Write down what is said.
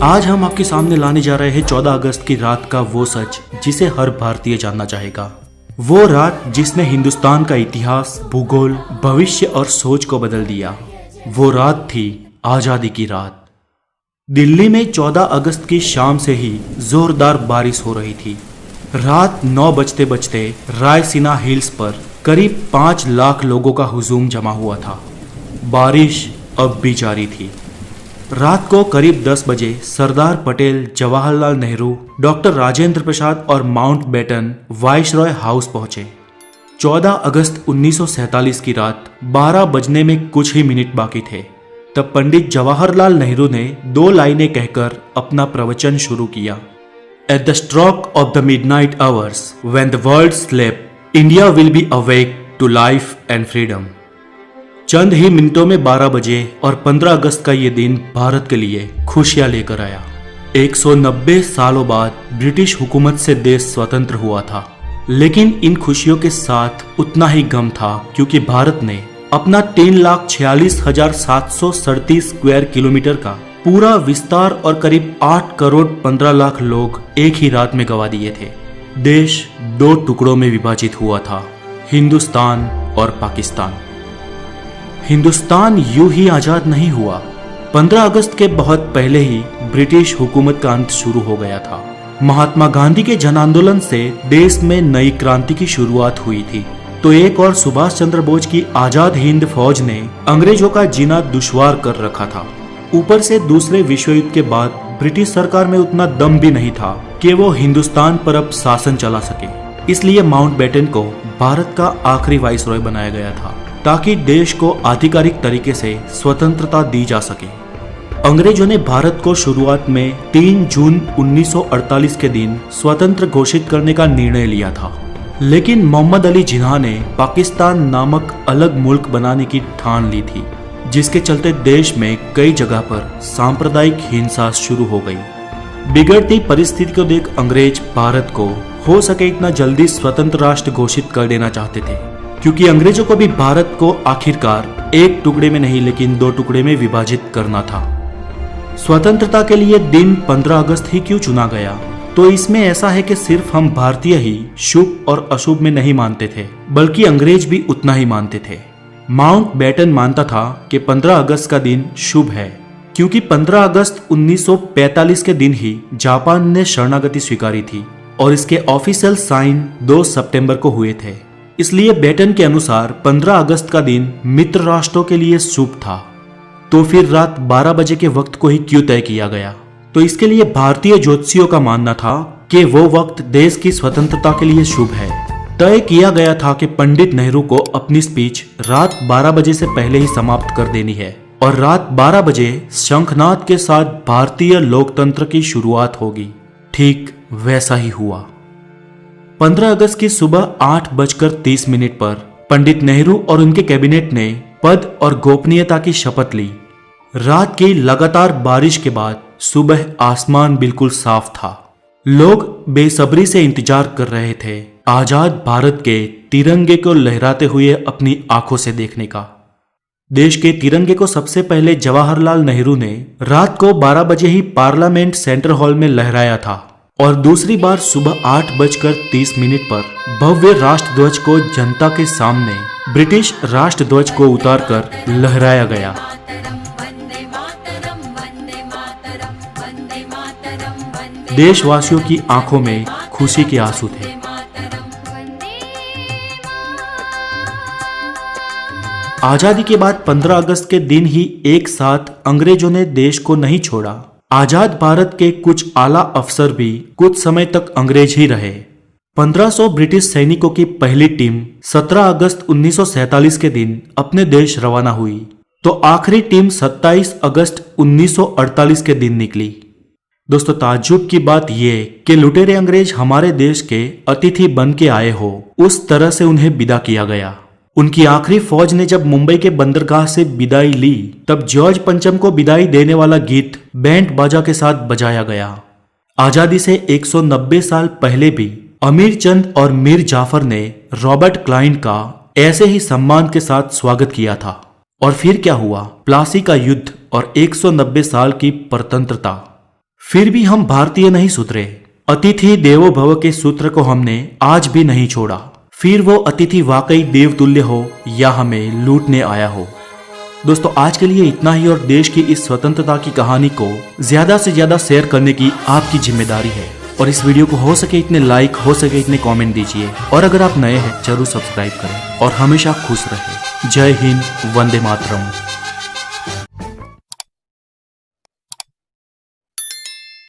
आज हम आपके सामने लाने जा रहे हैं 14 अगस्त की रात का वो सच जिसे हर भारतीय जानना चाहेगा। वो रात जिसने हिंदुस्तान का इतिहास, भूगोल, भविष्य और सोच को बदल दिया। वो रात थी आजादी की रात। दिल्ली में 14 अगस्त की शाम से ही जोरदार बारिश हो रही थी। रात 9 बजते बजते रायसीना हिल्स पर करीब 5 लाख लोगों का हुजूम जमा हुआ था। बारिश अब भी जारी थी। रात को करीब 10 बजे सरदार पटेल, जवाहरलाल नेहरू, डॉक्टर राजेंद्र प्रसाद और माउंटबेटन वाइसरॉय हाउस पहुंचे। 14 अगस्त 1947 की रात 12 बजने में कुछ ही मिनट बाकी थे। तब पंडित जवाहरलाल नेहरू ने 2 लाइनें कहकर अपना प्रवचन शुरू किया। At the stroke of the midnight hours when the world sleeps, India will be awake to life and freedom. चंद ही मिनटों में 12 बजे और 15 अगस्त का ये दिन भारत के लिए खुशियां लेकर आया। 190 सालों बाद ब्रिटिश हुकूमत से देश स्वतंत्र हुआ था, लेकिन इन खुशियों के साथ उतना ही गम था, क्योंकि भारत ने अपना 3,46,737 स्क्वायर किलोमीटर का पूरा विस्तार और करीब 8 करोड़ 15 लाख लोग एक ही रात में गंवा दिए थे। देश 2 टुकड़ों में विभाजित हुआ था, हिंदुस्तान और पाकिस्तान। हिंदुस्तान यूं ही आजाद नहीं हुआ। 15 अगस्त के बहुत पहले ही ब्रिटिश हुकूमत का अंत शुरू हो गया था। महात्मा गांधी के जन आंदोलन से देश में नई क्रांति की शुरुआत हुई थी, तो एक और सुभाष चंद्र बोस की आजाद हिंद फौज ने अंग्रेजों का जीना दुश्वार कर रखा था। ऊपर से दूसरे विश्व युद्ध के बाद ब्रिटिश सरकार में उतना दम भी नहीं था कि वो हिंदुस्तान पर अब शासन चला सके। इसलिए माउंटबेटन को भारत का आखिरी वाइसरॉय बनाया गया था, ताकि देश को आधिकारिक तरीके से स्वतंत्रता दी जा सके। अंग्रेजों ने भारत को शुरुआत में 3 जून 1948 के दिन स्वतंत्र घोषित करने का निर्णय लिया था, लेकिन मोहम्मद अली जिन्ना ने पाकिस्तान नामक अलग मुल्क बनाने की ठान ली थी, जिसके चलते देश में कई जगह पर सांप्रदायिक हिंसा शुरू हो गई। बिगड़ती परिस्थिति को देख अंग्रेज भारत को हो सके इतना जल्दी स्वतंत्र राष्ट्र घोषित कर देना चाहते थे, क्योंकि अंग्रेजों को भी भारत को आखिरकार एक टुकड़े में नहीं लेकिन 2 टुकड़े में विभाजित करना था। स्वतंत्रता के लिए दिन 15 अगस्त ही क्यों चुना गया? तो इसमें ऐसा है कि सिर्फ हम भारतीय ही शुभ और अशुभ में नहीं मानते थे, बल्कि अंग्रेज भी उतना ही मानते थे। माउंटबेटन मानता था कि 15 अगस्त का दिन शुभ है, क्योंकि 15 अगस्त 1945 के दिन ही जापान ने शरणागति स्वीकारी थी और इसके ऑफिशियल साइन 2 सितंबर को हुए थे। इसलिए बेटन के अनुसार 15 अगस्त का दिन मित्र राष्ट्रों के लिए शुभ था। तो फिर रात 12 बजे के वक्त को ही क्यों तय किया गया? तो इसके लिए भारतीय ज्योतिषियों का मानना था कि वो वक्त देश की स्वतंत्रता के लिए शुभ है। तय किया गया था कि पंडित नेहरू को अपनी स्पीच रात 12 बजे से पहले ही समाप्त कर देनी है और रात 12 बजे शंखनाद के साथ भारतीय लोकतंत्र की शुरुआत होगी। ठीक वैसा ही हुआ। 15 अगस्त की सुबह 8:30 पर पंडित नेहरू और उनके कैबिनेट ने पद और गोपनीयता की शपथ ली। रात की लगातार बारिश के बाद सुबह आसमान बिल्कुल साफ था। लोग बेसब्री से इंतजार कर रहे थे आजाद भारत के तिरंगे को लहराते हुए अपनी आंखों से देखने का। देश के तिरंगे को सबसे पहले जवाहरलाल नेहरू ने रात को 12 बजे ही पार्लियामेंट सेंट्रल हॉल में लहराया था और दूसरी बार सुबह 8:30 पर भव्य राष्ट्रध्वज को जनता के सामने ब्रिटिश राष्ट्रध्वज को उतारकर लहराया गया। देशवासियों की आंखों में खुशी के आंसू थे। आजादी के बाद 15 अगस्त के दिन ही एक साथ अंग्रेजों ने देश को नहीं छोड़ा। आजाद भारत के कुछ आला अफसर भी कुछ समय तक अंग्रेज ही रहे। 1500 ब्रिटिश सैनिकों की पहली टीम 17 अगस्त 1947 के दिन अपने देश रवाना हुई, तो आखिरी टीम 27 अगस्त 1948 के दिन निकली। दोस्तों, ताज्जुब की बात यह कि लुटेरे अंग्रेज हमारे देश के अतिथि बन के आए हो, उस तरह से उन्हें विदा किया गया। उनकी आखिरी फौज ने जब मुंबई के बंदरगाह से विदाई ली, तब जॉर्ज पंचम को विदाई देने वाला गीत बैंड बाजा के साथ बजाया गया। आजादी से 190 साल पहले भी अमीर चंद और मीर जाफर ने रॉबर्ट क्लाइव का ऐसे ही सम्मान के साथ स्वागत किया था। और फिर क्या हुआ? प्लासी का युद्ध और 190 साल की परतंत्रता। फिर भी हम भारतीय नहीं सुधरे। अतिथि देवो भव के सूत्र को हमने आज भी नहीं छोड़ा। फिर वो अतिथि वाकई देवतुल्य हो या हमें लूटने आया हो। दोस्तों आज के लिए इतना ही, और देश की इस स्वतंत्रता की कहानी को ज्यादा से ज्यादा शेयर करने की आपकी जिम्मेदारी है। और इस वीडियो को हो सके इतने लाइक, हो सके इतने कमेंट दीजिए। और अगर आप नए हैं जरूर सब्सक्राइब करें और हमेशा खुश रहें। जय हिंद, वंदे मातरम।